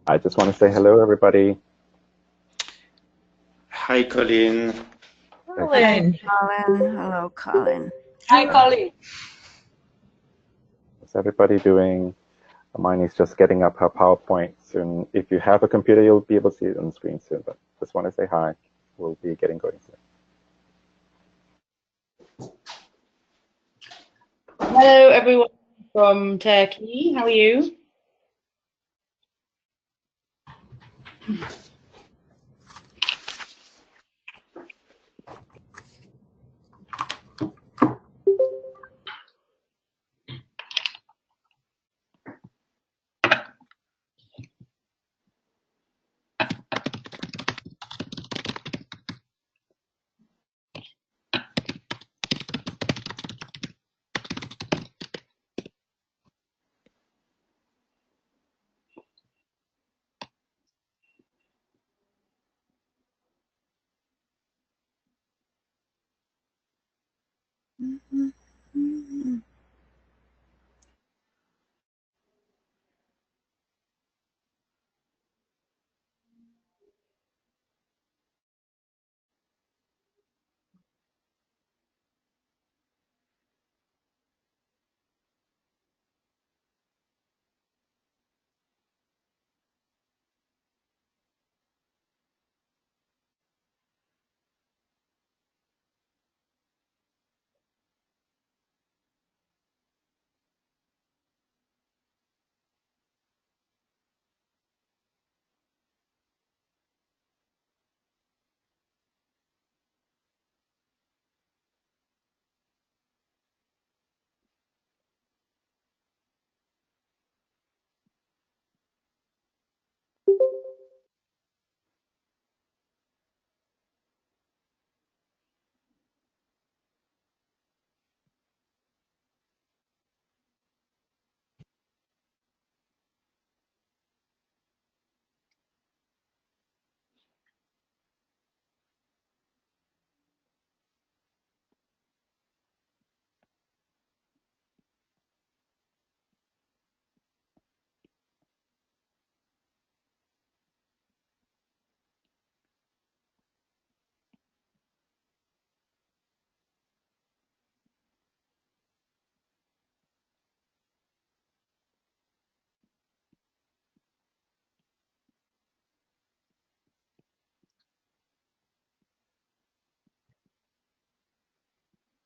I just want to say hello, everybody. Hi, Colin. Colin. Colin. Hello, Colin. Hi, Colin. How's everybody doing? Hermione's just getting up her PowerPoint soon. If you have a computer, you'll be able to see it on the screen soon, but just want to say hi. We'll be getting going soon. Hello, everyone from Turkey. How are you?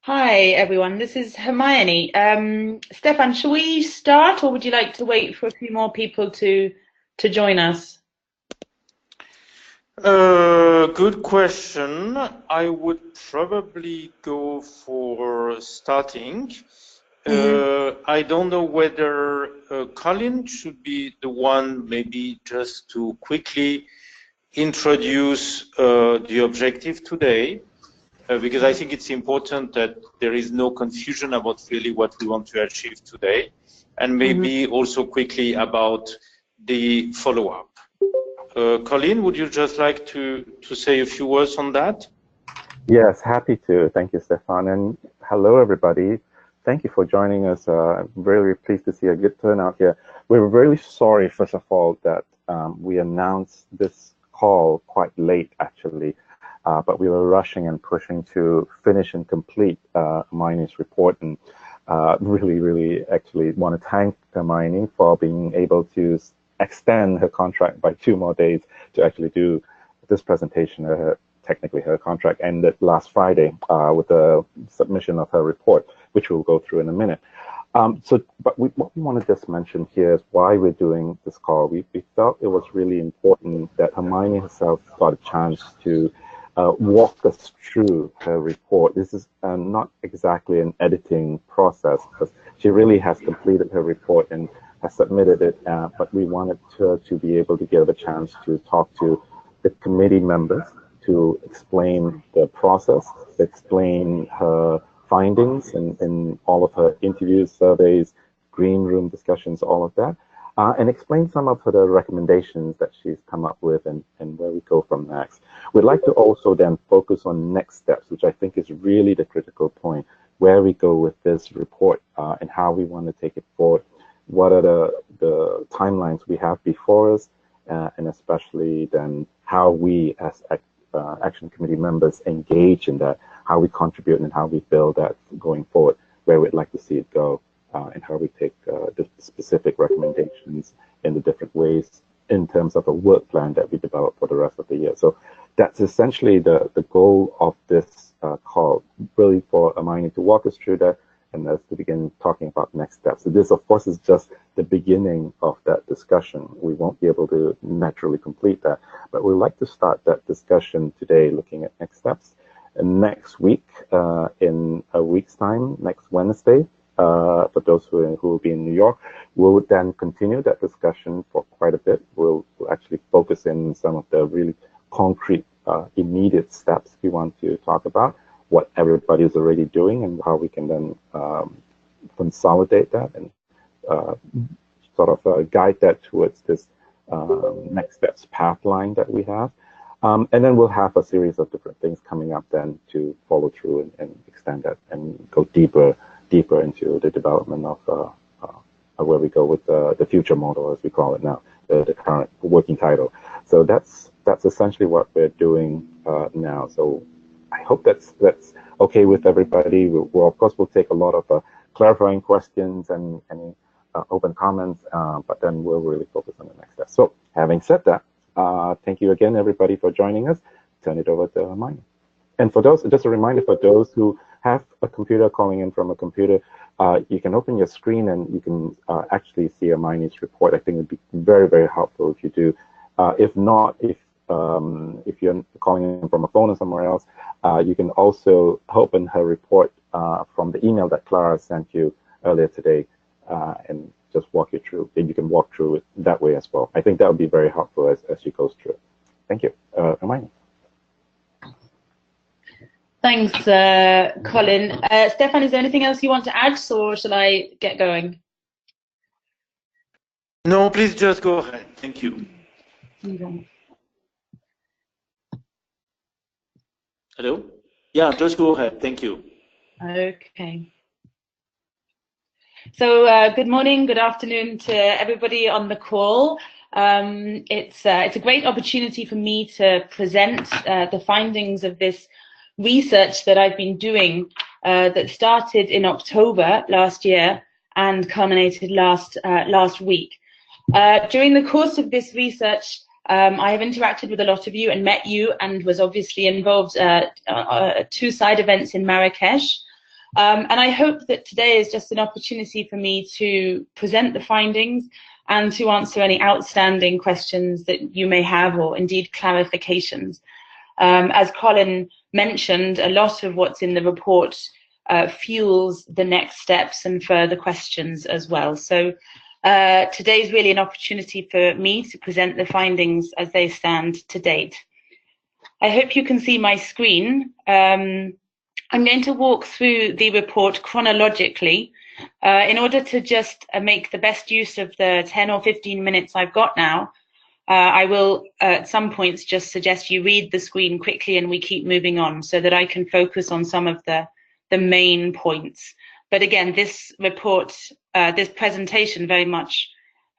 Hi, everyone. This is Hermione. Stefan, shall we start, or would you like to wait for a few more people to join us? Good question. I would probably go for starting. I don't know whether Colin should be the one, maybe just to quickly introduce the objective today, because I think it's important that there is no confusion about really what we want to achieve today, and maybe also quickly about the follow-up. Colin, would you just like to say a few words on that? Yes, happy to. Thank you, Stefan. And hello, everybody. Thank you for joining us. I'm really pleased to see a good turnout here. We're really sorry, first of all, that we announced this call quite late, actually. But we were rushing and pushing to finish and complete Hermione's report. And really, actually want to thank Hermione for being able to extend her contract by 2 more days to actually do this presentation. Technically, her contract ended last Friday with the submission of her report, which we'll go through in a minute. But what we want to just mention here is why we're doing this call. We felt it was really important that Hermione herself got a chance to walk us through her report. This is not exactly an editing process because she really has completed her report and has submitted it, but we wanted her to be able to give a chance to talk to the committee members to explain the process, explain her findings and all of her interviews, surveys, green room discussions, all of that, and explain some of the recommendations that she's come up with and where we go from next. We'd like to also then focus on next steps, which I think is really the critical point, where we go with this report and how we want to take it forward. What are the timelines we have before us, and especially then how we as Action Committee members engage in that, how we contribute and how we build that going forward, where we'd like to see it go, and how we take the specific recommendations in the different ways in terms of a work plan that we develop for the rest of the year. So that's essentially the goal of this call, really for Hermione to walk us through that and us to begin talking about next steps. So this, of course, is just the beginning of that discussion. We won't be able to naturally complete that, but we'd like to start that discussion today looking at next steps. And next week, in a week's time, next Wednesday, for those who will be in New York, we'll then continue that discussion for quite a bit. We'll actually focus in some of the really concrete, immediate steps we want to talk about, what everybody is already doing, and how we can then consolidate that and sort of guide that towards this next steps pathline that we have. And then we'll have a series of different things coming up then to follow through and extend that and go deeper into the development of where we go with the future model, as we call it now, the current working title. So that's essentially what we're doing now. So I hope that's okay with everybody. We'll of course, we'll take a lot of clarifying questions and any open comments, but then we'll really focus on the next step. So having said that, thank you again, everybody, for joining us. Turn it over to Hermione. And for those, just a reminder for those who have a computer, calling in from a computer, you can open your screen and you can actually see Hermione's report. I think it would be very, very helpful if you do. If not, if you're calling in from a phone or somewhere else, you can also open her report from the email that Clara sent you earlier today and just walk you through. And you can walk through it that way as well. I think that would be very helpful as she goes through it. Thank you. Hermione. Thanks, Colin. Stefan, is there anything else you want to add, or shall I get going? No, please just go ahead. Thank you. Okay. Hello? Yeah, just go ahead. Thank you. Okay. So good morning, good afternoon to everybody on the call. It's a great opportunity for me to present the findings of this research that I've been doing that started in October last year and culminated last week. During the course of this research, I have interacted with a lot of you and met you, and was obviously involved two side events in Marrakesh. And I hope that today is just an opportunity for me to present the findings and to answer any outstanding questions that you may have, or indeed clarifications. As Colin mentioned, a lot of what's in the report fuels the next steps and further questions as well. So today is really an opportunity for me to present the findings as they stand to date. I hope you can see my screen. I'm going to walk through the report chronologically in order to just make the best use of the 10 or 15 minutes I've got now. I will at some points just suggest you read the screen quickly and we keep moving on so that I can focus on some of the main points. But again, this report, this presentation very much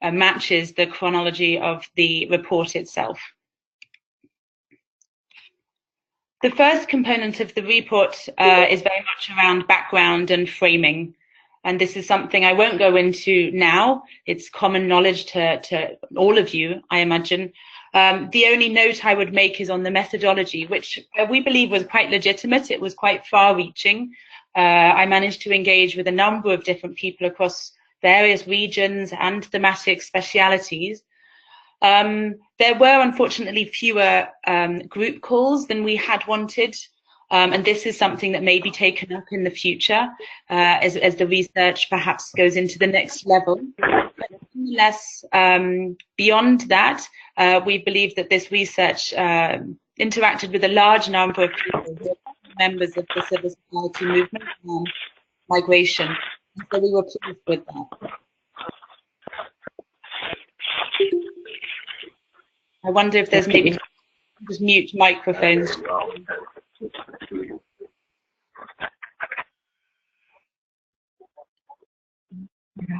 matches the chronology of the report itself. The first component of the report is very much around background and framing. And this is something I won't go into now. It's common knowledge to all of you, I imagine. The only note I would make is on the methodology, which we believe was quite legitimate. It was quite far-reaching. I managed to engage with a number of different people across various regions and thematic specialities. There were unfortunately fewer group calls than we had wanted, and this is something that may be taken up in the future as the research perhaps goes into the next level. But nonetheless, beyond that, we believe that this research interacted with a large number of people, members of the civil society movement and migration, and so we were pleased with that. I wonder if there's maybe just mute microphones.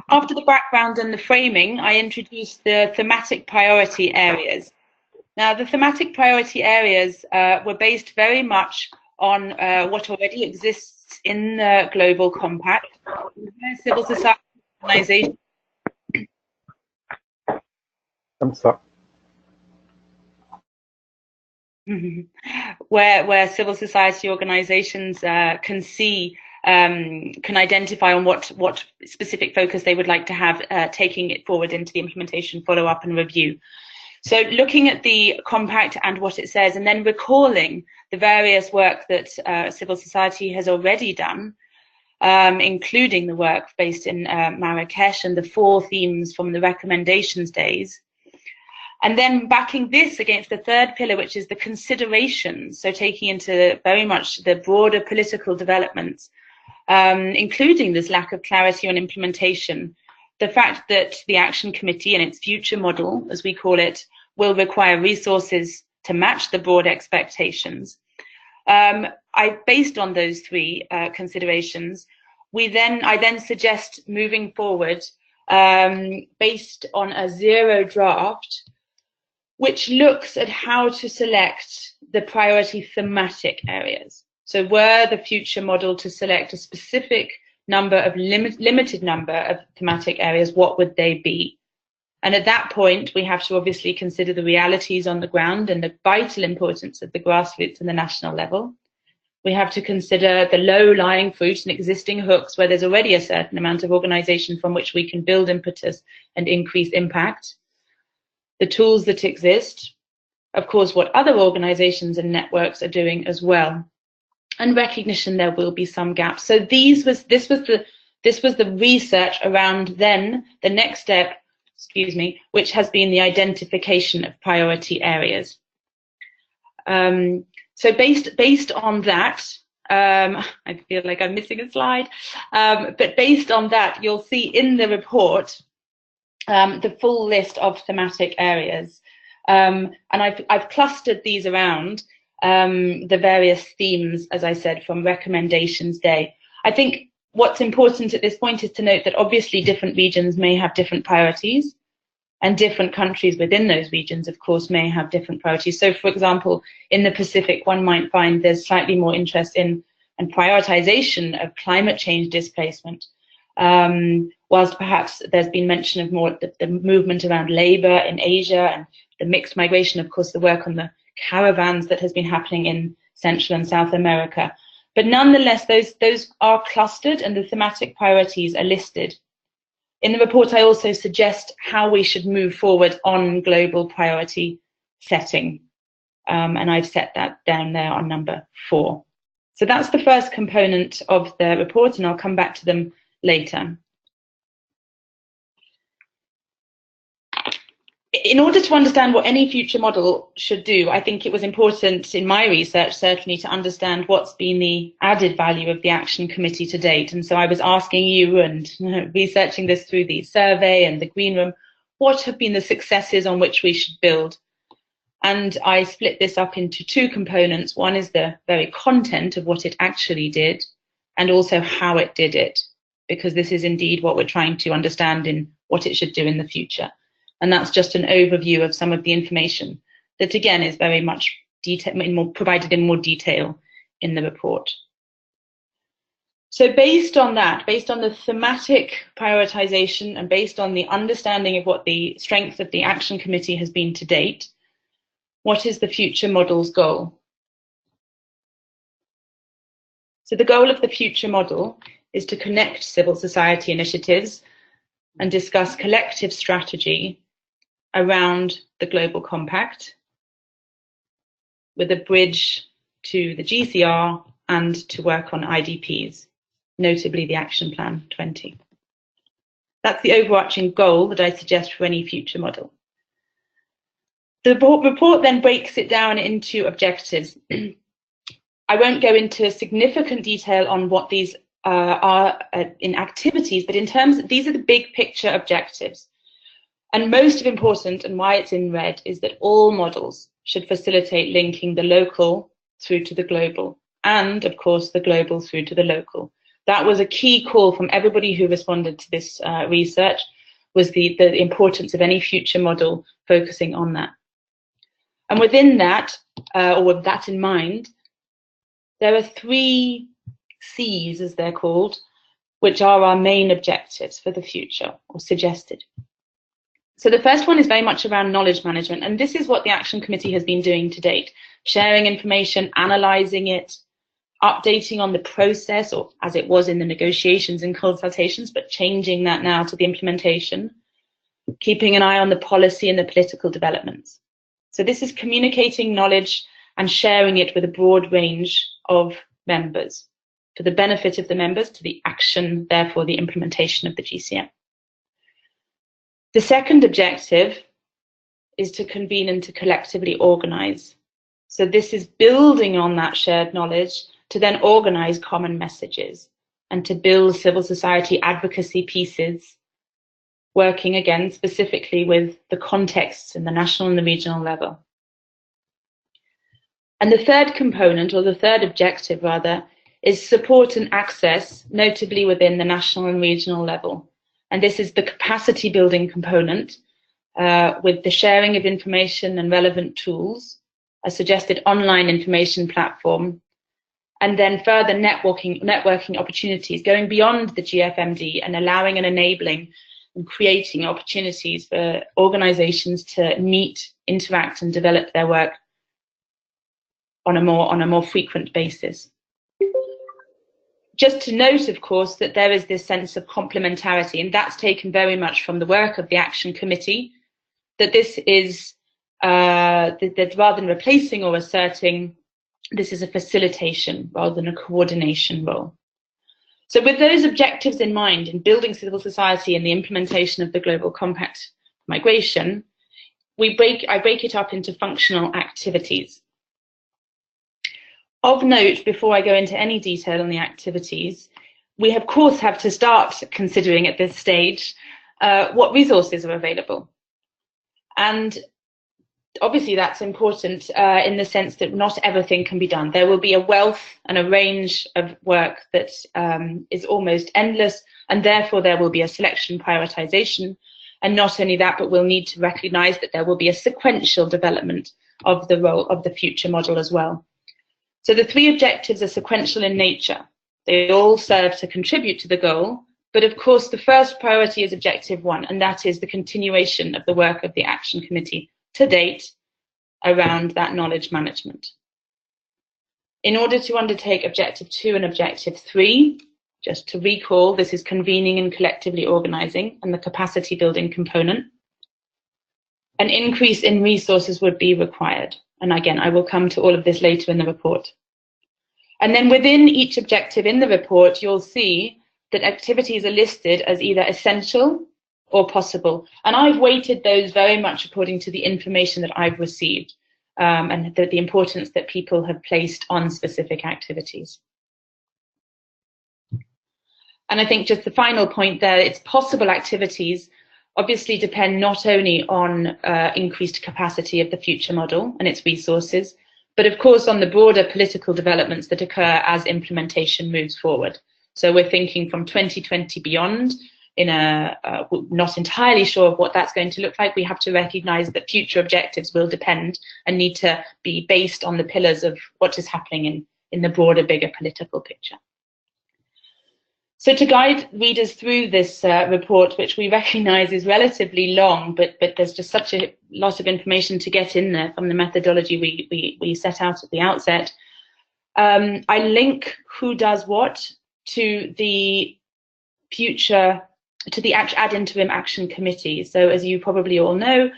After the background and the framing, I introduced the thematic priority areas. Now, the thematic priority areas were based very much on what already exists in the Global Compact, civil society organizations. I'm sorry. Where civil society organizations can see, can identify on what specific focus they would like to have, taking it forward into the implementation, follow-up and review. So looking at the compact and what it says, and then recalling the various work that civil society has already done, including the work based in Marrakesh and the 4 themes from the recommendations days. And then backing this against the third pillar, which is the considerations, so taking into very much the broader political developments, including this lack of clarity on implementation, the fact that the Action Committee and its future model, as we call it, will require resources to match the broad expectations. Based on those 3 considerations, I then suggest moving forward based on a 0 draft, which looks at how to select the priority thematic areas. So were the future model to select a specific number of limited number of thematic areas, what would they be? And at that point, we have to obviously consider the realities on the ground and the vital importance of the grassroots and the national level. We have to consider the low-lying fruit and existing hooks where there's already a certain amount of organization from which we can build impetus and increase impact. The tools that exist, of course, what other organizations and networks are doing as well, and recognition there will be some gaps. So this was the research around then the next step, which has been the identification of priority areas. So based on that, I feel like I'm missing a slide, but based on that, you'll see in the report the full list of thematic areas. And I've clustered these around the various themes, as I said, from recommendations day. I think what's important at this point is to note that obviously different regions may have different priorities, and different countries within those regions, of course, may have different priorities. So, for example, in the Pacific, one might find there's slightly more interest in and prioritization of climate change displacement, whilst perhaps there's been mention of more the movement around labor in Asia and the mixed migration, of course, the work on the caravans that has been happening in Central and South America. But nonetheless, those are clustered and the thematic priorities are listed. In the report, I also suggest how we should move forward on global priority setting. And I've set that down there on number 4. So that's the first component of the report, and I'll come back to them later. In order to understand what any future model should do, I think it was important in my research, certainly, to understand what's been the added value of the Action Committee to date. And so I was asking you and researching this through the survey and the Green Room, what have been the successes on which we should build? And I split this up into 2 components. One is the very content of what it actually did, and also how it did it, because this is indeed what we're trying to understand in what it should do in the future. And that's just an overview of some of the information that, again, is very much provided in more detail in the report. So based on that, based on the thematic prioritization and based on the understanding of what the strength of the Action Committee has been to date, what is the future model's goal? So the goal of the future model is to connect civil society initiatives and discuss collective strategy around the Global Compact with a bridge to the GCR and to work on IDPs, notably the Action Plan 20. That's the overarching goal that I suggest for any future model. The report then breaks it down into objectives. I won't go into significant detail on what these are in activities, but in terms, these are the big picture objectives. And most important, and why it's in red, is that all models should facilitate linking the local through to the global, and of course the global through to the local. That was a key call from everybody who responded to this research, was the importance of any future model focusing on that. And within that, or with that in mind, there are 3 C's, as they're called, which are our main objectives for the future, or suggested. So the first one is very much around knowledge management, and this is what the Action Committee has been doing to date, sharing information, analysing it, updating on the process, or as it was in the negotiations and consultations, but changing that now to the implementation, keeping an eye on the policy and the political developments. So this is communicating knowledge and sharing it with a broad range of members for the benefit of the members, to the action, therefore the implementation of the GCM. The second objective is to convene and to collectively organise. So this is building on that shared knowledge to then organise common messages and to build civil society advocacy pieces, working again specifically with the contexts in the national and the regional level. And the third component, or the third objective rather, is support and access, notably within the national and regional level. And this is the capacity building component with the sharing of information and relevant tools, a suggested online information platform, and then further networking opportunities going beyond the GFMD and allowing and enabling and creating opportunities for organisations to meet, interact and develop their work on a more frequent basis. Just to note, of course, that there is this sense of complementarity, and that's taken very much from the work of the Action Committee, that this is, that rather than replacing or asserting, this is a facilitation rather than a coordination role. So with those objectives in mind, in building civil society and the implementation of the Global Compact migration, I break it up into functional activities. Of note, before I go into any detail on the activities, we of course have to start considering at this stage what resources are available. And obviously that's important in the sense that not everything can be done. There will be a wealth and a range of work that is almost endless, and therefore there will be a selection prioritization. And not only that, but we'll need to recognize that there will be a sequential development of the role of the future model as well. So the 3 objectives are sequential in nature. They all serve to contribute to the goal, but of course the first priority is objective 1, and that is the continuation of the work of the Action Committee to date around that knowledge management. In order to undertake objective 2 and objective 3, just to recall, this is convening and collectively organising and the capacity building component, an increase in resources would be required. And again, I will come to all of this later in the report. And then within each objective in the report, you'll see that activities are listed as either essential or possible. And I've weighted those very much according to the information that I've received and the importance that people have placed on specific activities. And I think just the final point there, it's possible activities obviously depend not only on increased capacity of the future model and its resources, but of course on the broader political developments that occur as implementation moves forward. So we're thinking from 2020 beyond, not entirely sure of what that's going to look like. We have to recognise that future objectives will depend and need to be based on the pillars of what is happening in the broader, bigger political picture. So to guide readers through this report, which we recognise is relatively long, but there's just such a lot of information to get in there from the methodology we set out at the outset, I link who does what to the future, to the ad interim action committee. So as you probably all know,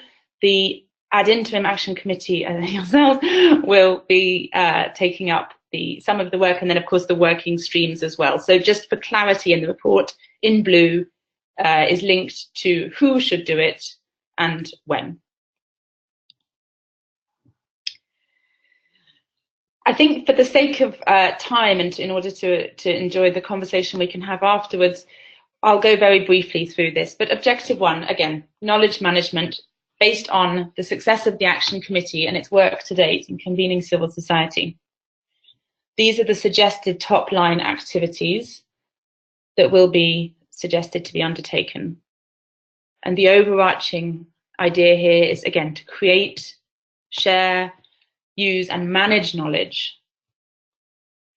the ad interim action committee yourselves will be taking up some of the work, and then of course the working streams as well. So just for clarity in the report, in blue is linked to who should do it and when. I think for the sake of time and in order to enjoy the conversation we can have afterwards, I'll go very briefly through this. But objective 1, again, knowledge management based on the success of the Action Committee and its work to date in convening civil society. These are the suggested top-line activities. that will be suggested to be undertaken. And the overarching idea here is, again, to create, share, use and manage knowledge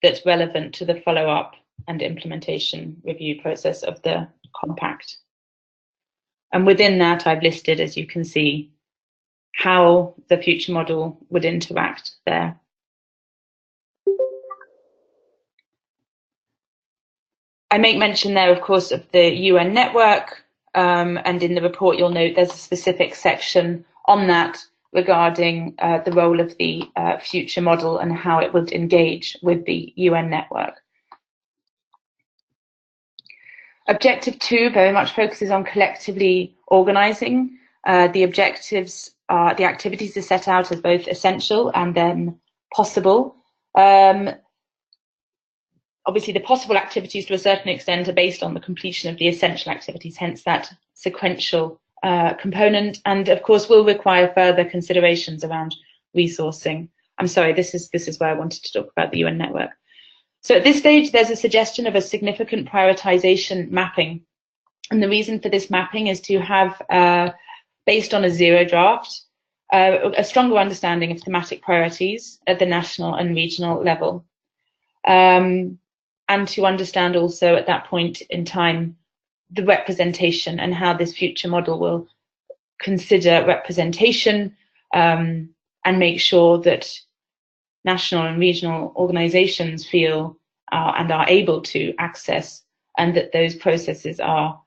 that's relevant to the follow-up and implementation review process of the compact. And within that, I've listed, as you can see, how the future model would interact there. I make mention there, of course, of the UN network, and in the report you'll note there's a specific section on that regarding the role of the future model and how it would engage with the UN network. Objective 2 very much focuses on collectively organising. The objectives are, the activities are set out as both essential and then possible. Obviously, the possible activities to a certain extent are based on the completion of the essential activities, hence that sequential component, and of course will require further considerations around resourcing. I'm sorry, this is where I wanted to talk about the UN network. So at this stage, there's a suggestion of a significant prioritization mapping. And the reason for this mapping is to have, based on a zero draft, a stronger understanding of thematic priorities at the national and regional level. And to understand also at that point in time the representation and how this future model will consider representation and make sure that national and regional organizations feel and are able to access, and that those processes are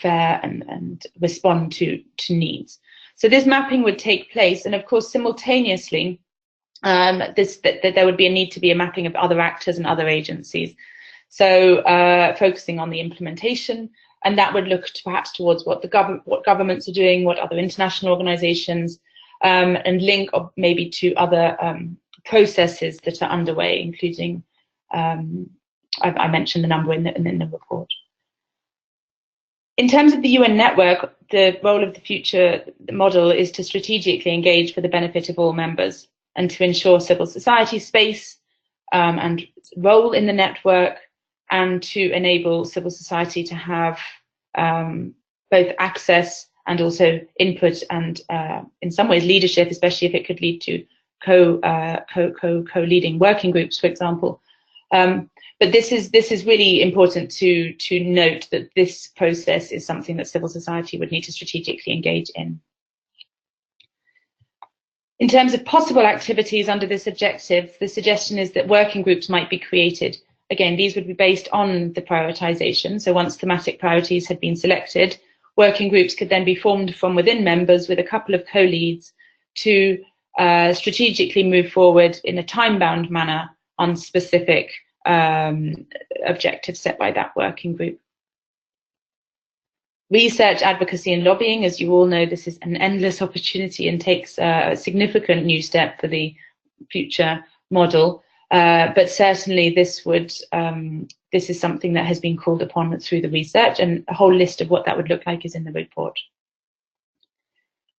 fair and respond to needs. So this mapping would take place, and of course simultaneously that there would be a need to be a mapping of other actors and other agencies. So focusing on the implementation, and that would look perhaps towards what governments are doing, what other international organizations, and link maybe to other processes that are underway, including, I mentioned the number in the report. In terms of the UN network, the role of the future model is to strategically engage for the benefit of all members, and to ensure civil society space and role in the network, and to enable civil society to have both access and also input and in some ways leadership, especially if it could lead to co-leading working groups, for example. But this is really important to note that this process is something that civil society would need to strategically engage in. In terms of possible activities under this objective, the suggestion is that working groups might be created. Again, these would be based on the prioritization. So once thematic priorities had been selected, working groups could then be formed from within members with a couple of co-leads to strategically move forward in a time-bound manner on specific objectives set by that working group. Research, advocacy and lobbying, as you all know, this is an endless opportunity and takes a significant new step for the future model. But certainly this is something that has been called upon through the research, and a whole list of what that would look like is in the report.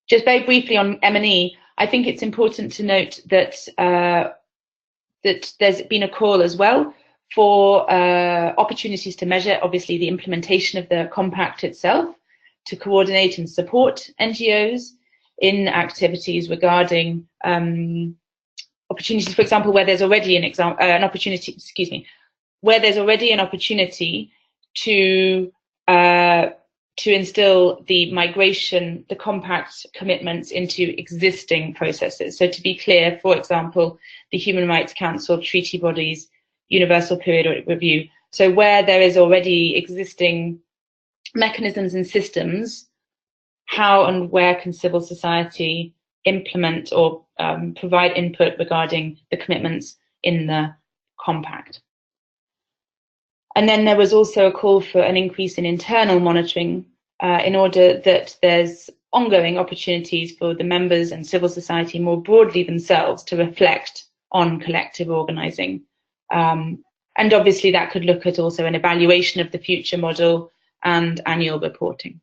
Just very briefly on M&E, I think it's important to note that that there's been a call as well for opportunities to measure, obviously, the implementation of the compact itself, to coordinate and support NGOs in activities regarding opportunities, for example, where there's already an opportunity, where there's already an opportunity to instill the migration, the compact commitments into existing processes. So to be clear, for example, the Human Rights Council, treaty bodies, Universal Periodic Review. So where there is already existing mechanisms and systems, how and where can civil society implement or provide input regarding the commitments in the compact? And then there was also a call for an increase in internal monitoring in order that there's ongoing opportunities for the members and civil society more broadly themselves to reflect on collective organising. And obviously that could look at also an evaluation of the future model and annual reporting.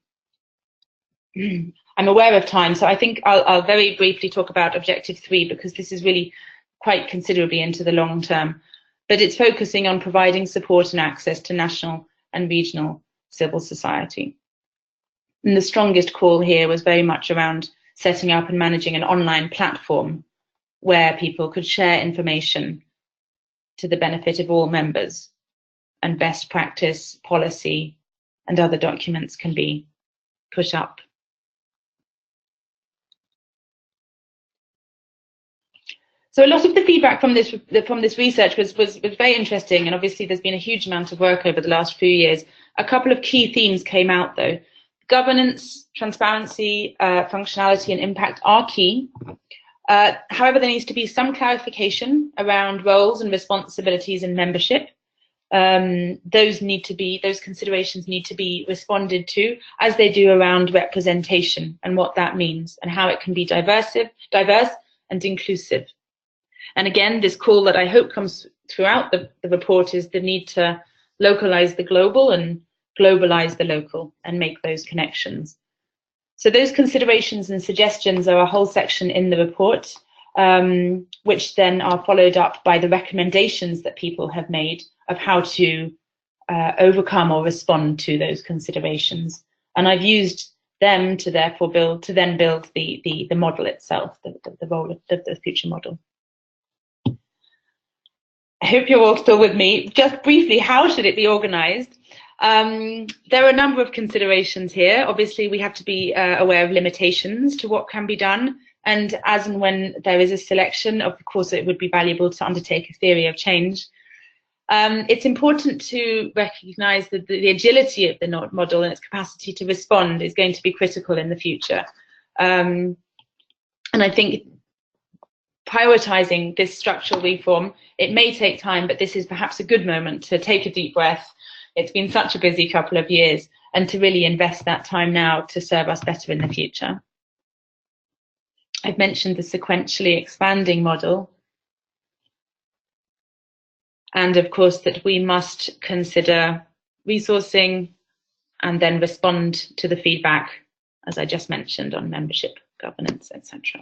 I'm aware of time, so I think I'll very briefly talk about Objective 3, because this is really quite considerably into the long term. But it's focusing on providing support and access to national and regional civil society. And the strongest call here was very much around setting up and managing an online platform where people could share information to the benefit of all members, and best practice, policy, and other documents can be put up. So a lot of the feedback from this research was very interesting, and obviously there's been a huge amount of work over the last few years. A couple of key themes came out though. Governance, transparency, functionality, and impact are key. However, there needs to be some clarification around roles and responsibilities in membership. Those considerations need to be responded to, as they do around representation and what that means and how it can be diverse and inclusive. And again, this call that I hope comes throughout the report is the need to localize the global and globalize the local and make those connections. So those considerations and suggestions are a whole section in the report, which then are followed up by the recommendations that people have made of how to overcome or respond to those considerations. And I've used them to therefore build the model itself, the role of the future model. I hope you're all still with me. Just briefly, how should it be organized? There are a number of considerations here. Obviously, we have to be aware of limitations to what can be done. And as and when there is a selection, of course, it would be valuable to undertake a theory of change. It's important to recognize that the agility of the model and its capacity to respond is going to be critical in the future. And I think prioritizing this structural reform, it may take time, but this is perhaps a good moment to take a deep breath. It's been such a busy couple of years, and to really invest that time now to serve us better in the future. I've mentioned the sequentially expanding model. And of course, that we must consider resourcing and then respond to the feedback, as I just mentioned, on membership, governance, etc.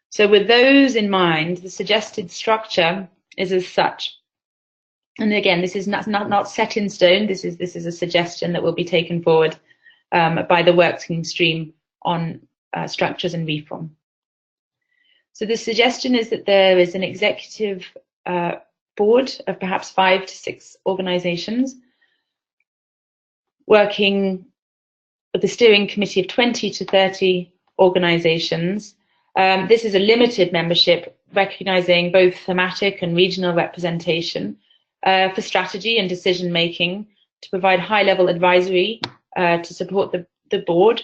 So with those in mind, the suggested structure is as such. And again, this is not set in stone. This is a suggestion that will be taken forward by the working stream on structures and reform. So the suggestion is that there is an executive board of perhaps 5 to 6 organizations working with a steering committee of 20 to 30 organizations. This is a limited membership, recognizing both thematic and regional representation for strategy and decision making, to provide high-level advisory to support the board,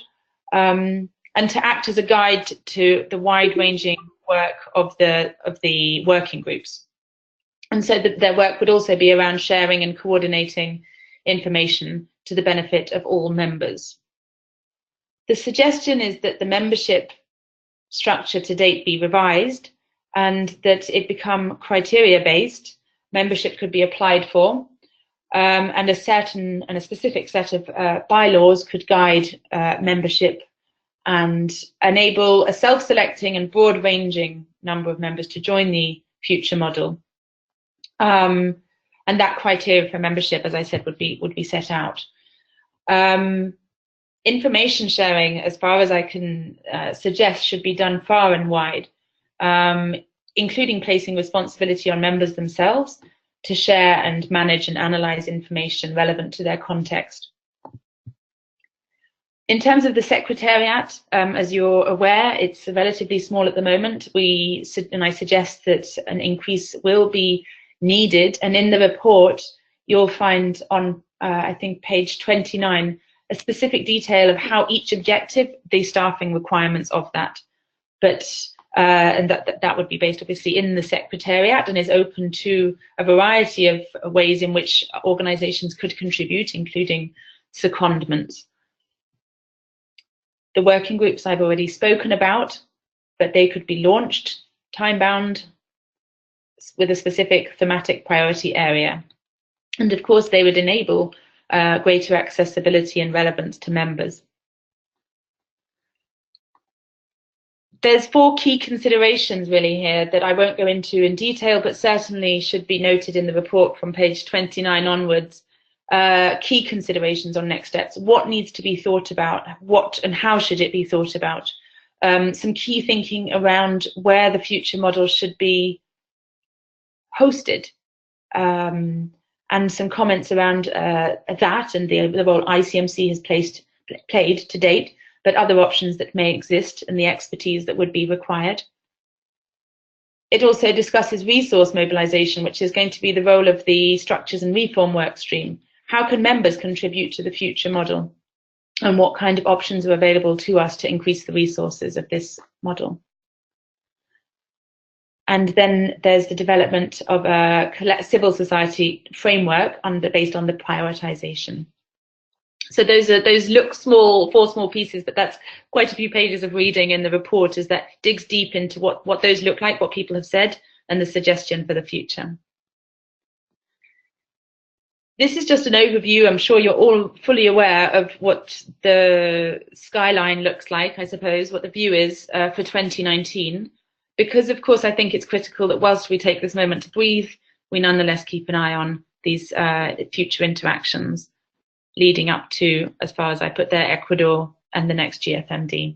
and to act as a guide to the wide-ranging work of the working groups. And so their work would also be around sharing and coordinating information to the benefit of all members. The suggestion is that the membership structure to date be revised and that it become criteria-based. Membership could be applied for, and a specific set of bylaws could guide membership and enable a self-selecting and broad-ranging number of members to join the future model. And that criteria for membership, as I said, would be set out. Information sharing, as far as I can suggest, should be done far and wide, including placing responsibility on members themselves to share and manage and analyze information relevant to their context. In terms of the Secretariat, as you're aware, it's relatively small at the moment. And I suggest that an increase will be needed. And in the report, you'll find on, I think, page 29, a specific detail of how each objective, the staffing requirements of that. But and that would be based obviously in the Secretariat and is open to a variety of ways in which organizations could contribute, including secondment. The working groups I've already spoken about, but they could be launched, time-bound, with a specific thematic priority area. And of course, they would enable greater accessibility and relevance to members. There's 4 key considerations really here that I won't go into in detail, but certainly should be noted in the report from page 29 onwards. key considerations on next steps. What needs to be thought about? What and how should it be thought about? Some key thinking around where the future model should be hosted, and some comments around that and the role ICMC has played to date, but other options that may exist and the expertise that would be required. It also discusses resource mobilization, which is going to be the role of the structures and reform work stream. How can members contribute to the future model? And what kind of options are available to us to increase the resources of this model? And then there's the development of a civil society framework based on the prioritization. So those look small, 4 small pieces, but that's quite a few pages of reading in the report, as that digs deep into what those look like, what people have said, and the suggestion for the future. This is just an overview. I'm sure you're all fully aware of what the skyline looks like, I suppose, what the view is for 2019. Because, of course, I think it's critical that whilst we take this moment to breathe, we nonetheless keep an eye on these future interactions leading up to, as far as I put there, Ecuador and the next GFMD.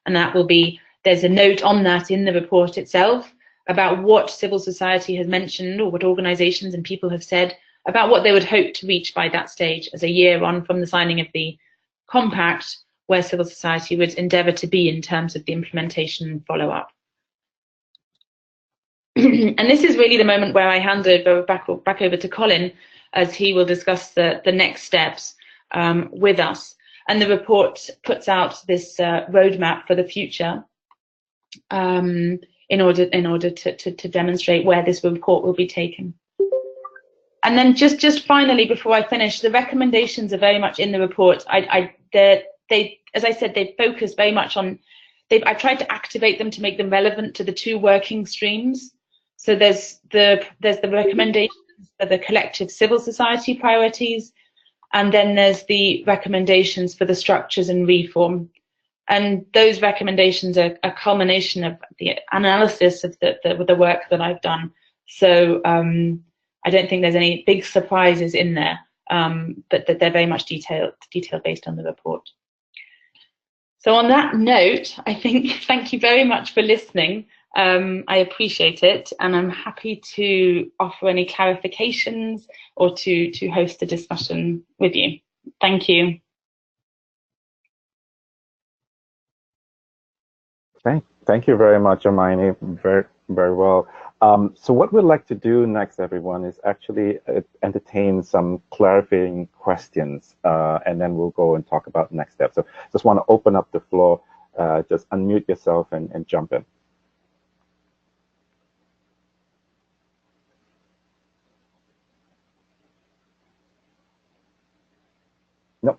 And that will be, there's a note on that in the report itself about what civil society has mentioned, or what organizations and people have said about what they would hope to reach by that stage, as a year on from the signing of the compact, where civil society would endeavour to be in terms of the implementation and follow-up. And this is really the moment where I hand over back over to Colin, as he will discuss the next steps with us. And the report puts out this roadmap for the future in order to demonstrate where this report will be taken. And then just finally, before I finish, the recommendations are very much in the report. As I said, they focus very much on, I've tried to activate them to make them relevant to the 2 working streams. So there's the recommendations for the collective civil society priorities, and then there's the recommendations for the structures and reform. And those recommendations are a culmination of the analysis of the work that I've done. So I don't think there's any big surprises in there, but that they're very much detailed based on the report. So on that note, I think, thank you very much for listening. I appreciate it, and I'm happy to offer any clarifications or to host a discussion with you. Thank you. Thank you very much, Hermione. Very, very well. So what we'd like to do next, everyone, is actually entertain some clarifying questions, and then we'll go and talk about next steps. So just want to open up the floor. Just unmute yourself and jump in.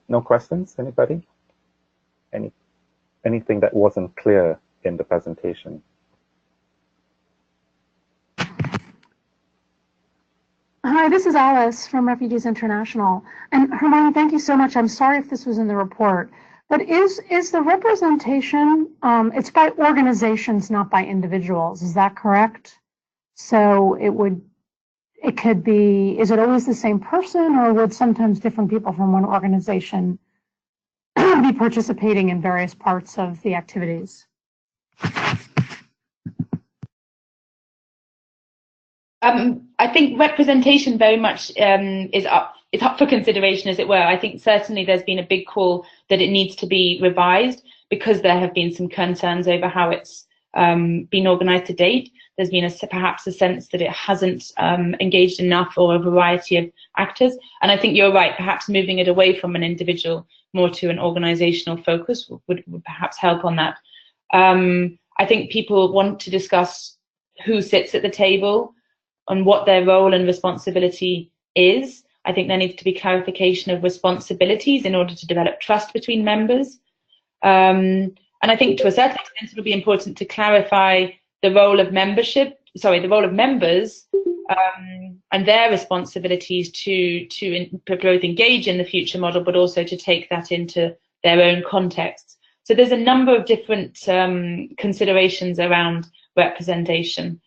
No questions? Anybody? Anything that wasn't clear in the presentation? Hi, this is Alice from Refugees International. And Hermione, thank you so much. I'm sorry if this was in the report, but is the representation, it's by organizations, not by individuals, is that correct? So it could be, is it always the same person, or would sometimes different people from one organization be participating in various parts of the activities? I think representation very much is up for consideration, as it were. I think certainly there's been a big call that it needs to be revised, because there have been some concerns over how it's been organised to date. There's been perhaps a sense that it hasn't engaged enough, or a variety of actors. And I think you're right, perhaps moving it away from an individual more to an organisational focus would perhaps help on that. I think people want to discuss who sits at the table and what their role and responsibility is. I think there needs to be clarification of responsibilities in order to develop trust between members. And I think to a certain extent it will be important to clarify the role of members and their responsibilities to both engage in the future model, but also to take that into their own contexts. So there's a number of different considerations around representation.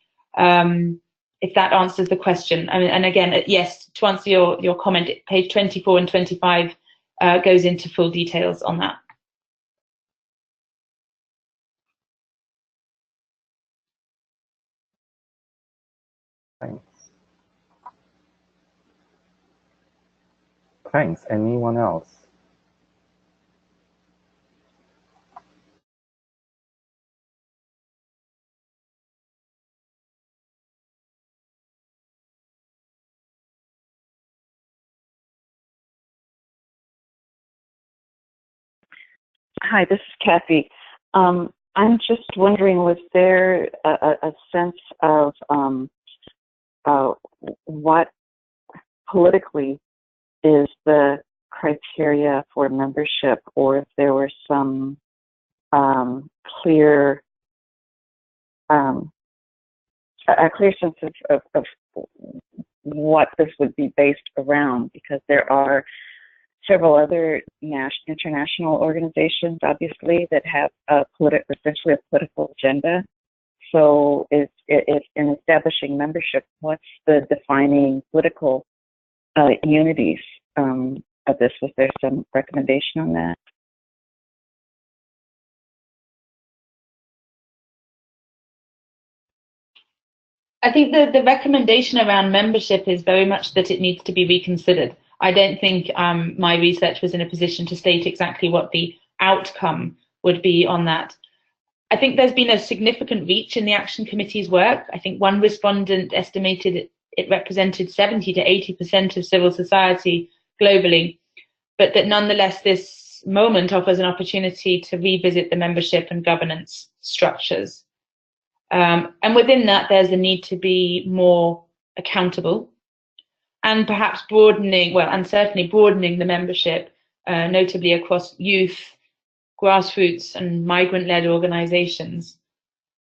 if that answers the question. And again, yes, to answer your comment, page 24 and 25 goes into full details on that. Thanks. Thanks. Anyone else? Hi, this is Kathy. I'm just wondering, was there a sense of what politically is the criteria for membership, or if there were some clear a clear sense of what this would be based around, because there are several other international organizations, obviously, that have essentially a political agenda. So if in establishing membership, what's the defining political unities of this? Was there some recommendation on that? I think the recommendation around membership is very much that it needs to be reconsidered. I don't think my research was in a position to state exactly what the outcome would be on that. I think there's been a significant reach in the Action Committee's work. I think one respondent estimated it represented 70 to 80% of civil society globally, but that nonetheless this moment offers an opportunity to revisit the membership and governance structures. And within that, there's a need to be more accountable and perhaps broadening, well, and certainly broadening the membership, notably across youth, grassroots and migrant-led organizations.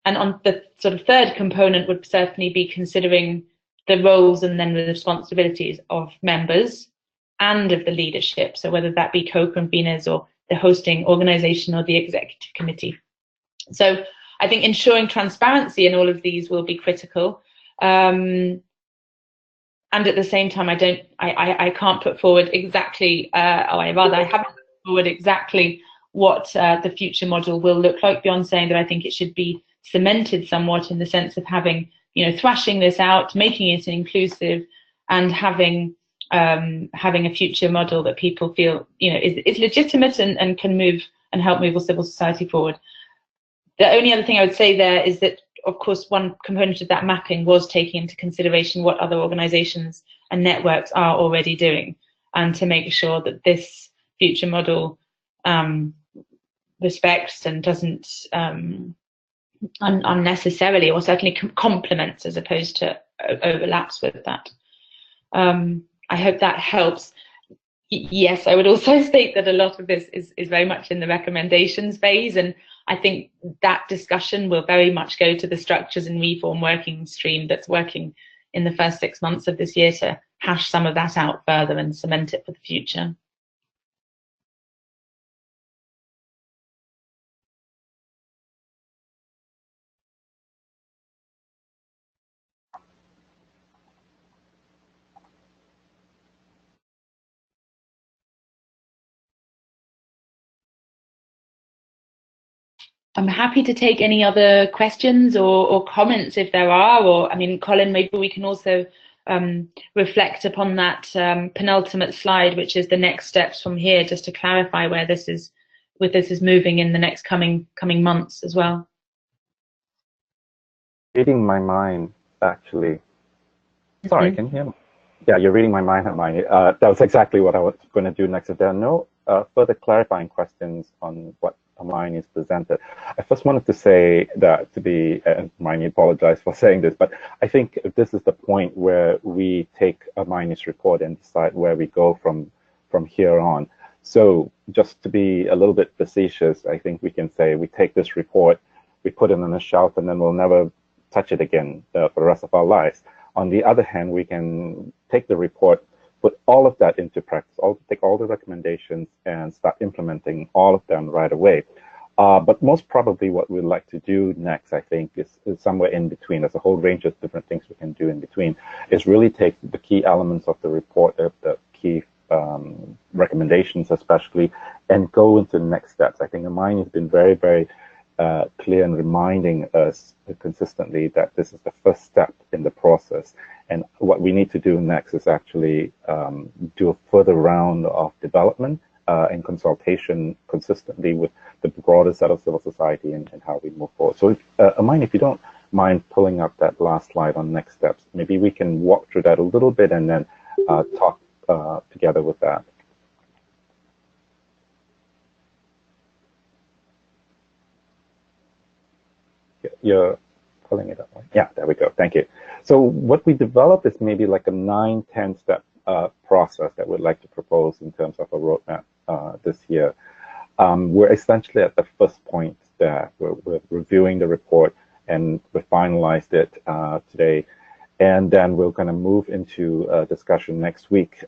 And on the sort of third component would certainly be considering the roles and then the responsibilities of members and of the leadership. So whether that be co-conveners or the hosting organization or the executive committee. So I think ensuring transparency in all of these will be critical. And at the same time, I can't put forward exactly, or I haven't put forward exactly what the future model will look like, beyond saying that I think it should be cemented somewhat in the sense of having, thrashing this out, making it inclusive, and having a future model that people feel, is legitimate and can move and help move civil society forward. The only other thing I would say there is that, of course, one component of that mapping was taking into consideration what other organizations and networks are already doing, and to make sure that this future model respects and doesn't unnecessarily, or certainly complements as opposed to overlaps with that. I hope that helps. Yes, I would also state that a lot of this is very much in the recommendations phase, and I think that discussion will very much go to the structures and reform working stream that's working in the first 6 months of this year to hash some of that out further and cement it for the future. I'm happy to take any other questions or comments if there are, or, I mean, Colin, maybe we can also reflect upon that penultimate slide, which is the next steps from here, just to clarify where this is moving in the next coming months as well. Reading my mind, actually. Sorry, can you hear me? Yeah, you're reading my mind, Hermione. That was exactly what I was going to do next. If there are no further clarifying questions on what Hermione has presented, I first wanted to say that and Hermione, apologize for saying this, but I think this is the point where we take Hermione's report and decide where we go from here on. So just to be a little bit facetious, I think we can say we take this report, we put it on a shelf, and then we'll never touch it again for the rest of our lives. On the other hand, we can take the report, put all of that into practice, take all the recommendations and start implementing all of them right away. But most probably what we'd like to do next, I think, is somewhere in between. There's a whole range of different things we can do in between, is really take the key elements of the report, the key recommendations especially, and go into the next steps. I think Hermione has been very, very clear in reminding us consistently that this is the first step in the process. And what we need to do next is actually do a further round of development and consultation consistently with the broader set of civil society and how we move forward. So, Hermione, if you don't mind pulling up that last slide on next steps, maybe we can walk through that a little bit and then talk together with that. You're pulling it up, right? Yeah, there we go. Thank you. So what we developed is maybe like a 9-10 step process that we'd like to propose in terms of a roadmap this year. We're essentially at the first point that we're reviewing the report, and we finalized it today. And then we're going to move into a discussion next week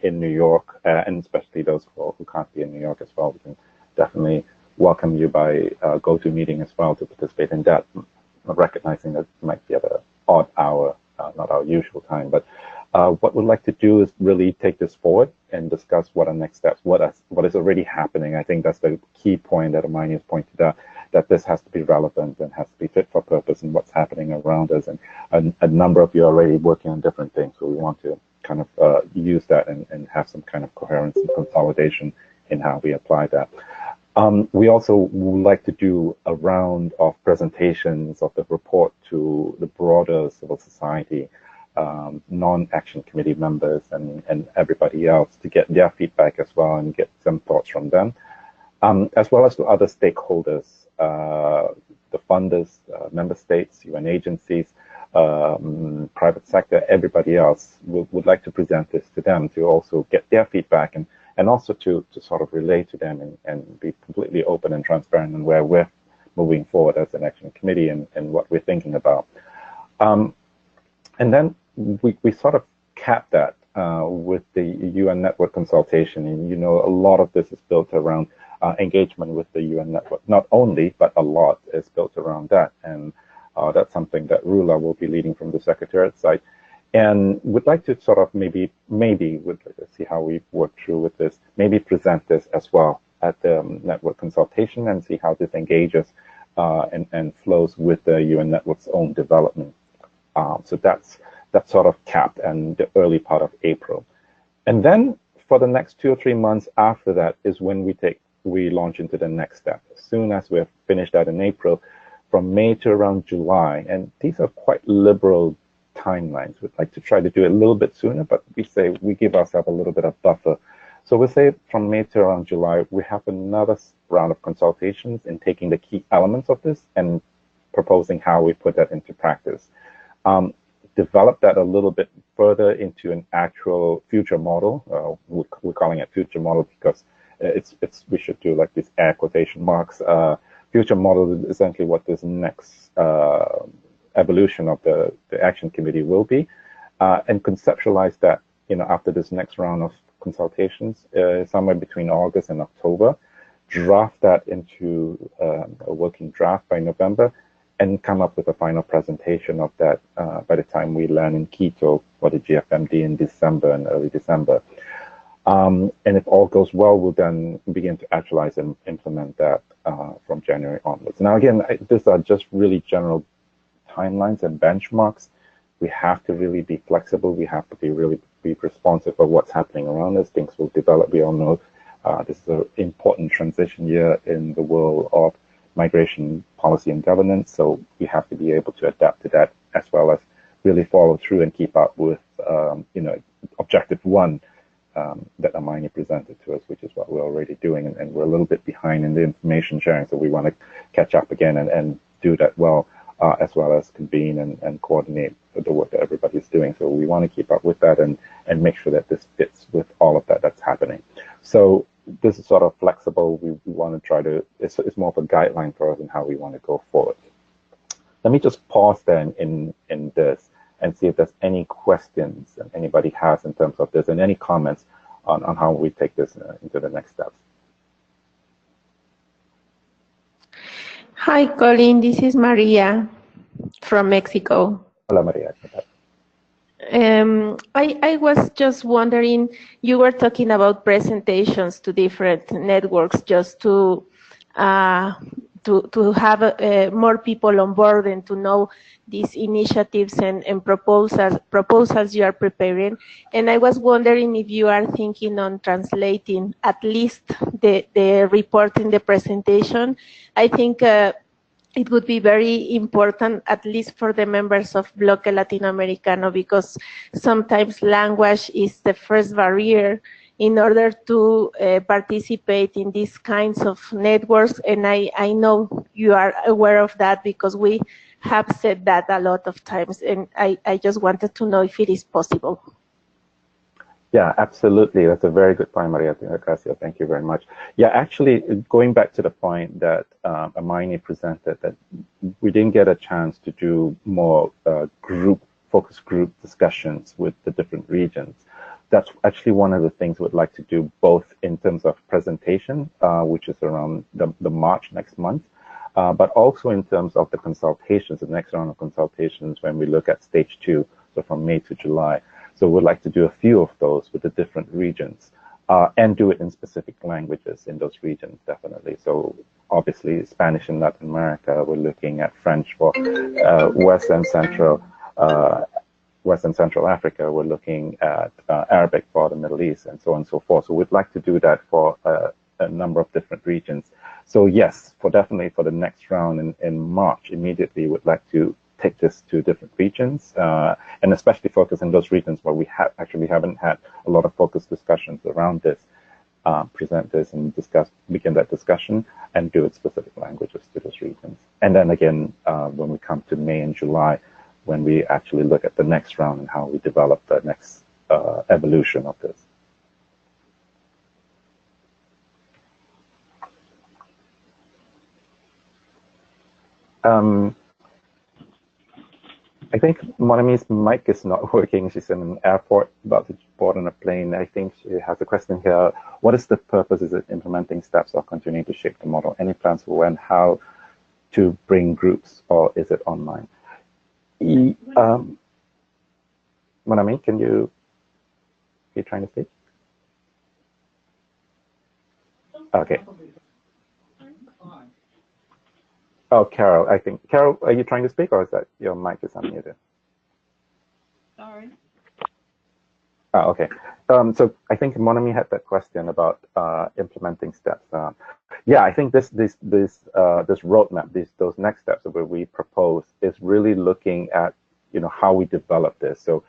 in New York, and especially those who can't be in New York as well. We can definitely welcome you by GoToMeeting as well to participate in that, recognizing that it might be at an odd hour, not our usual time. But what we'd like to do is really take this forward and discuss what are next steps, what is already happening. I think that's the key point that Hermione has pointed out, that this has to be relevant and has to be fit for purpose in what's happening around us. And a number of you are already working on different things, so we want to kind of use that and have some kind of coherence and consolidation in how we apply that. We also would like to do a round of presentations of the report to the broader civil society, non-action committee members and everybody else, to get their feedback as well and get some thoughts from them, as well as to other stakeholders, the funders, member states, UN agencies, private sector, everybody else. Would like to present this to them to also get their feedback and also to sort of relate to them and be completely open and transparent on where we're moving forward as an action committee and what we're thinking about. And then we sort of cap that with the UN network consultation. And you know, a lot of this is built around engagement with the UN network. Not only, but a lot is built around that. And that's something that Rula will be leading from the Secretariat side. And we'd like to sort of maybe we'd like to see how we work through with this, maybe present this as well at the network consultation and see how this engages and flows with the UN network's own development. So that's sort of capped and the early part of April. And then for the next 2 or 3 months after that is when we launch into the next step. As soon as we've finished that in April, from May to around July, and these are quite liberal timelines. We'd like to try to do it a little bit sooner, but we give ourselves a little bit of buffer. So we say from May to around July, we have another round of consultations in taking the key elements of this and proposing how we put that into practice. Develop that a little bit further into an actual future model. We're calling it future model because we should do like these air quotation marks. Future model is essentially what this next evolution of the action committee will be, and conceptualize that, you know, after this next round of consultations, somewhere between August and October, draft that into a working draft by November, and come up with a final presentation of that by the time we land in Quito for the GFMD in December and early December. And if all goes well, we'll then begin to actualize and implement that from January onwards. Now, again, these are just really general timelines and benchmarks. We have to really be flexible. We have to be responsive of what's happening around us. Things will develop. We all know this is an important transition year in the world of migration policy and governance. So we have to be able to adapt to that, as well as really follow through and keep up with, objective 1 that Hermione presented to us, which is what we're already doing. And we're a little bit behind in the information sharing. So we want to catch up again and do that well. As well as convene and coordinate the work that everybody's doing. So we want to keep up with that and make sure that this fits with all of that's happening. So this is sort of flexible. We want to try to, it's more of a guideline for us in how we want to go forward. Let me just pause then in this and see if there's any questions that anybody has in terms of this, and any comments on how we take this into the next steps. Hi, Colin. This is Maria from Mexico. Hola, María. I was just wondering, you were talking about presentations to different networks just uh, to have more people on board and to know these initiatives and proposals you are preparing. And I was wondering if you are thinking on translating at least the report in the presentation. I think it would be very important, at least for the members of Bloque Latinoamericano, because sometimes language is the first barrier in order to participate in these kinds of networks. And I know you are aware of that because we have said that a lot of times. And I just wanted to know if it is possible. Yeah, absolutely. That's a very good point, Maria Gracia. Thank you very much. Yeah, actually, going back to the point that Hermione presented, that we didn't get a chance to do more focus group discussions with the different regions. That's actually one of the things we'd like to do, both in terms of presentation, which is around the March next month, but also in terms of the consultations, the next round of consultations when we look at stage 2, so from May to July. So we'd like to do a few of those with the different regions and do it in specific languages in those regions, definitely. So obviously Spanish in Latin America, we're looking at French for West and Central Africa, we're looking at Arabic for the Middle East, and so on and so forth. So we'd like to do that for a number of different regions. So yes, definitely for the next round in March, immediately we'd like to take this to different regions, and especially focus in those regions where we haven't had a lot of focused discussions around this, present this and begin that discussion and do it specific languages to those regions. And then again, when we come to May and July, when we actually look at the next round and how we develop the next evolution of this. I think Monami's mic is not working. She's in an airport, about to board on a plane. I think she has a question here. What is the purpose? Is it implementing steps or continuing to shape the model? Any plans for when, how to bring groups, or is it online? Monami, are you trying to speak? Okay. Oh, Carol, I think. Carol, are you trying to speak, or is that your mic is unmuted? Sorry. Oh, okay. So I think Monami had that question about implementing steps. Yeah, I think this roadmap, those next steps that we propose is really looking at how we develop this. So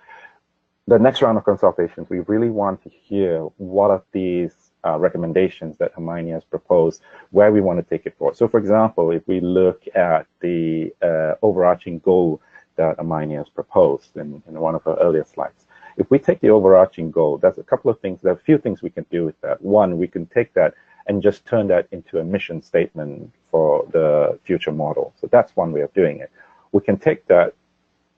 the next round of consultations, we really want to hear what of these recommendations that Hermione has proposed, where we want to take it forward. So, for example, if we look at the overarching goal that Hermione has proposed in one of her earlier slides, if we take the overarching goal, there's a couple of things, there are a few things we can do with that. One, we can take that and just turn that into a mission statement for the future model. So that's one way of doing it. We can take that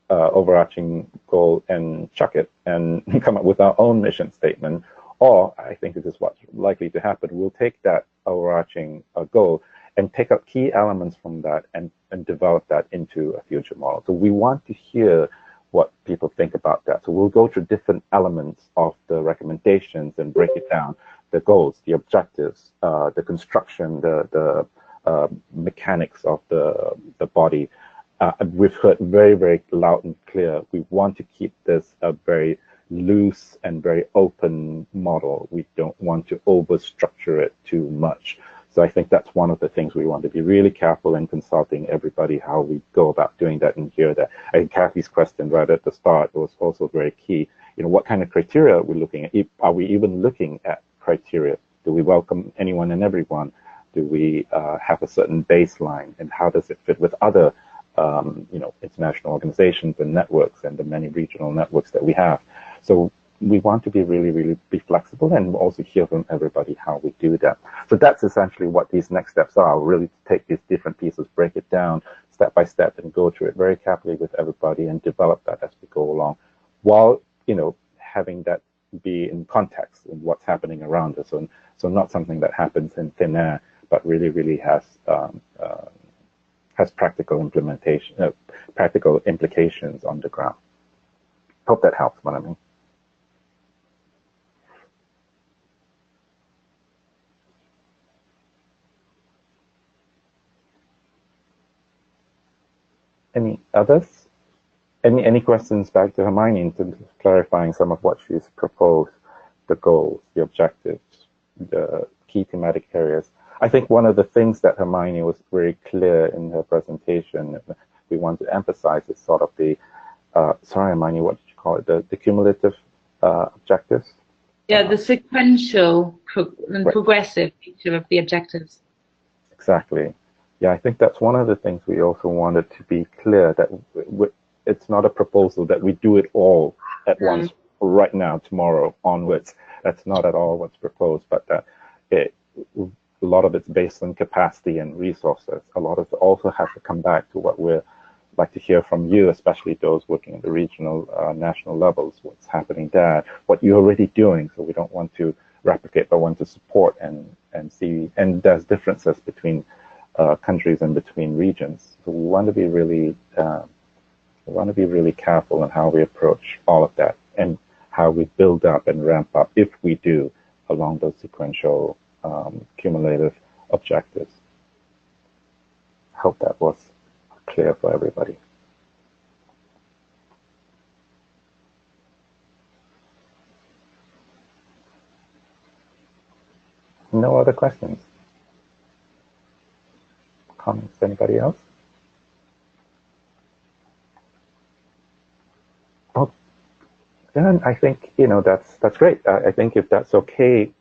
overarching goal and chuck it and come up with our own mission statement. Or I think this is what's likely to happen. We'll take that overarching goal and take out key elements from that and develop that into a future model. So we want to hear what people think about that. So we'll go through different elements of the recommendations and break it down, the goals, the objectives, the construction, the mechanics of the body. We've heard very, very loud and clear. We want to keep this a very loose and very open model. We don't want to overstructure it too much. So I think that's one of the things we want to be really careful in consulting everybody how we go about doing that and hear that. I think Kathy's question right at the start was also very key. What kind of criteria are we looking at? Are we even looking at criteria? Do we welcome anyone and everyone? Do we have a certain baseline? And how does it fit with other international organizations and networks and the many regional networks that we have? So we want to be really, really be flexible and also hear from everybody how we do that. So that's essentially what these next steps are, really to take these different pieces, break it down step by step and go through it very carefully with everybody and develop that as we go along, while, having that be in context in what's happening around us. So not something that happens in thin air, but really, really has has practical implementation, practical implications on the ground. Hope that helps, Manami. Any others? Any questions back to Hermione in terms of clarifying some of what she's proposed, the goals, the objectives, the key thematic areas? I think one of the things that Hermione was very clear in her presentation, we want to emphasize is sort of the, sorry Hermione, what did you call it, the cumulative objectives? Yeah, the sequential and right. progressive nature of the objectives. Exactly. Yeah, I think that's one of the things we also wanted to be clear, that it's not a proposal that we do it all at once, right now, tomorrow, onwards. That's not at all what's proposed, but that a lot of it's based on capacity and resources. A lot of it also has to come back to what we'd like to hear from you, especially those working at the regional, national levels, what's happening there, what you're already doing. So we don't want to replicate, but want to support and see. And there's differences between countries and between regions. So we want to be really careful in how we approach all of that and how we build up and ramp up, if we do, along those sequential cumulative objectives. I hope that was clear for everybody. No other questions? Comments? Anybody else? Oh, then I think that's great. I think if that's okay,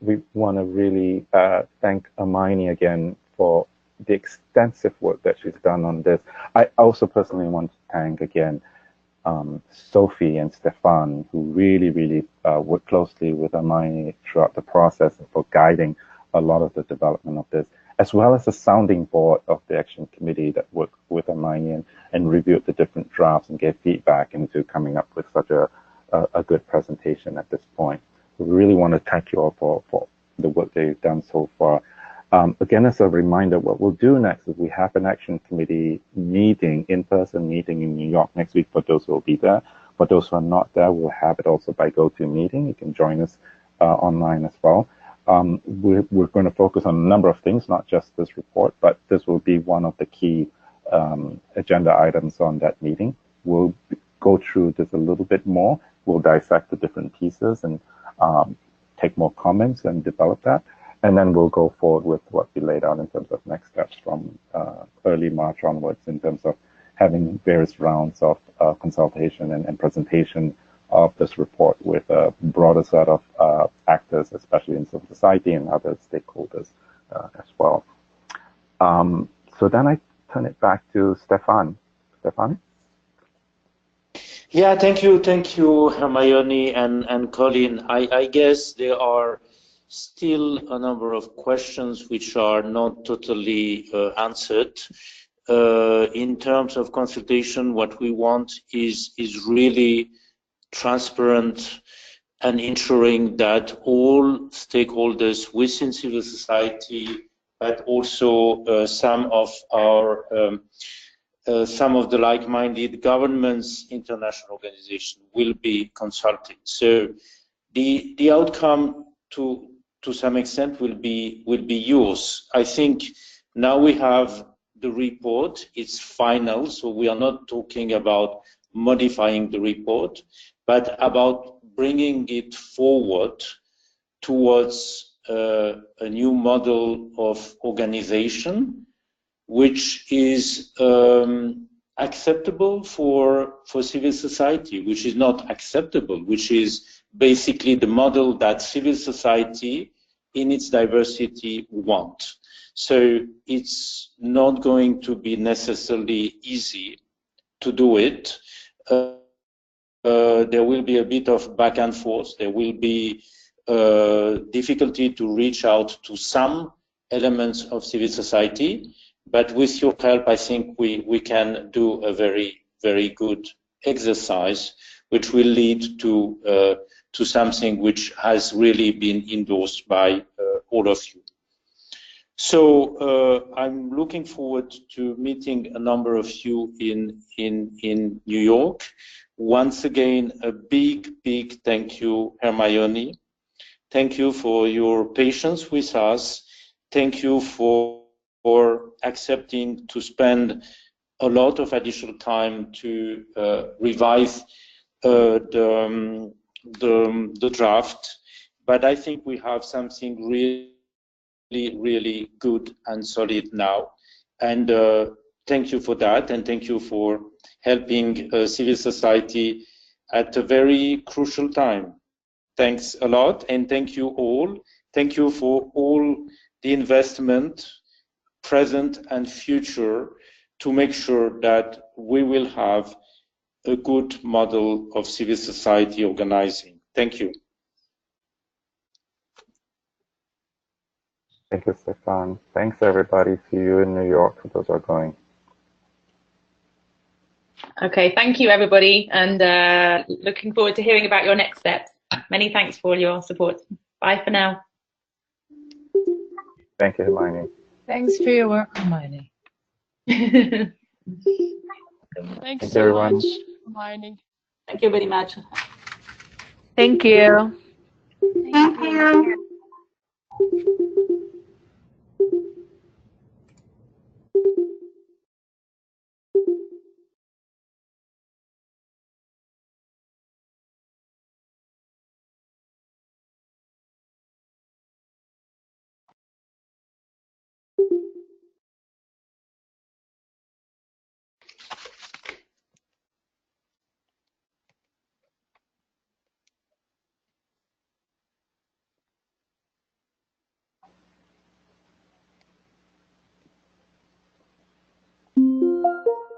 we want to really thank Hermione again for the extensive work that she's done on this. I also personally want to thank again Sophie and Stefan, who really worked closely with Hermione throughout the process and for guiding a lot of the development of this, as well as the sounding board of the Action Committee that worked with Hermione and reviewed the different drafts and gave feedback into coming up with such a good presentation at this point. We really want to thank you all for the work that you've done so far. Again, as a reminder, what we'll do next is we have an Action Committee meeting, in-person meeting in New York next week for those who will be there. For those who are not there, we'll have it also by GoToMeeting. You can join us online as well. We're going to focus on a number of things, not just this report, but this will be one of the key agenda items on that meeting. We'll go through this a little bit more. We'll dissect the different pieces and take more comments and develop that. And then we'll go forward with what we laid out in terms of next steps from early March onwards, in terms of having various rounds of consultation and presentation of this report with a broader set of actors, especially in civil society and other stakeholders as well. So then I turn it back to Stefan. Stefan? Yeah, thank you, Hermione and Colin. I guess there are still a number of questions which are not totally answered. In terms of consultation, what we want is really transparent and ensuring that all stakeholders within civil society, but also some of the like-minded governments, international organizations will be consulted. So the outcome to some extent will be yours. I think now we have the report, it's final, so we are not talking about modifying the report, but about bringing it forward towards a new model of organization, which is acceptable for civil society, which is not acceptable, which is basically the model that civil society in its diversity want. So it's not going to be necessarily easy to do it. There will be a bit of back and forth. There will be difficulty to reach out to some elements of civil society, but with your help, I think we can do a very, very good exercise, which will lead to something which has really been endorsed by all of you. So I'm looking forward to meeting a number of you in New York. Once again, a big thank you, Hermione. Thank you for your patience with us. Thank you for accepting to spend a lot of additional time to revise the draft. But I think we have something really good and solid now. And thank you for that, and thank you for helping civil society at a very crucial time. Thanks a lot, and thank you all. Thank you for all the investment, present and future, to make sure that we will have a good model of civil society organizing. Thank you. Thank you, Stefan. Thanks, everybody. See you in New York for those who are going. Okay, thank you, everybody, and looking forward to hearing about your next steps. Many thanks for all your support. Bye for now. Thank you, Hermione. Thanks for your work, Hermione. Thanks so much, Hermione. Thank you very much. Thank you. Thank you.